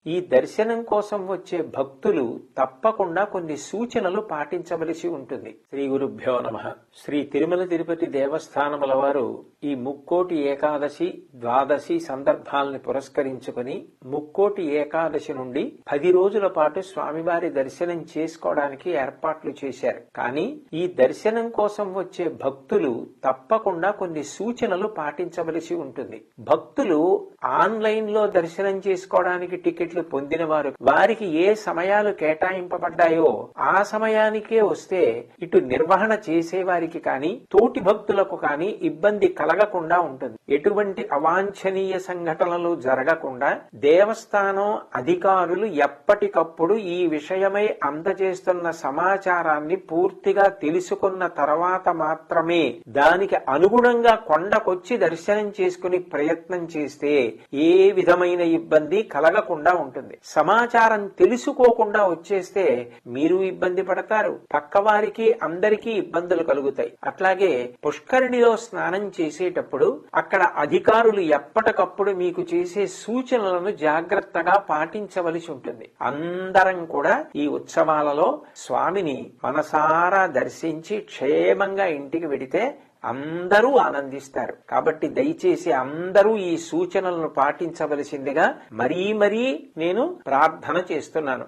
ఈ దర్శనం కోసం వచ్చే భక్తులు తప్పకుండా కొన్ని సూచనలు పాటించవలసి ఉంటుంది. శ్రీ గురుభ్యో నమః. శ్రీ తిరుమల తిరుపతి దేవస్థానముల వారు ఈ ముక్కోటి ఏకాదశి, ద్వాదశి సందర్భాలను పురస్కరించుకుని ముక్కోటి ఏకాదశి నుండి 10 రోజుల పాటు స్వామివారి దర్శనం చేసుకోవడానికి ఏర్పాట్లు చేశారు. కానీ ఈ దర్శనం కోసం వచ్చే భక్తులు తప్పకుండా కొన్ని సూచనలు పాటించవలసి ఉంటుంది. భక్తులు ఆన్లైన్ లో దర్శనం చేసుకోవడానికి టికెట్లు పొందిన వారికి ఏ సమయాలు కేటాయింపబడ్డాయో ఆ సమయానికే వస్తే ఇటు నిర్వహణ చేసేవారికి కానీ తోటి భక్తులకు కానీ ఇబ్బంది కలగకుండా ఉంటుంది. ఎటువంటి అవాంఛనీయ సంఘటనలు జరగకుండా దేవస్థానం అధికారులు ఎప్పటికప్పుడు ఈ విషయమై అందజేస్తున్న సమాచారాన్ని పూర్తిగా తెలుసుకున్న తర్వాత మాత్రమే దానికి అనుగుణంగా కొండకొచ్చి దర్శనం చేసుకుని ప్రయత్నం చేస్తే ఏ విధమైన ఇబ్బంది కలగకుండా ఉంటుంది. సమాచారం తెలుసుకోకుండా వచ్చేస్తే మీరు ఇబ్బంది పడతారు, పక్కవారికి అందరికీ ఇబ్బందులు కలుగుతాయి. అట్లాగే పుష్కరిణిలో స్నానం చేసేటప్పుడు అక్కడ అధికారులు ఎప్పటికప్పుడు మీకు చేసే సూచనలను జాగ్రత్తగా పాటించవలసి ఉంటుంది. అందరం కూడా ఈ ఉత్సవాలలో స్వామిని మనసారా దర్శించి క్షేమంగా ఇంటికి వెడితే అందరూ ఆనందిస్తారు. కాబట్టి దయచేసి అందరూ ఈ సూచనలను పాటించవలసిందిగా మరీ నేను ప్రార్థన చేస్తున్నాను.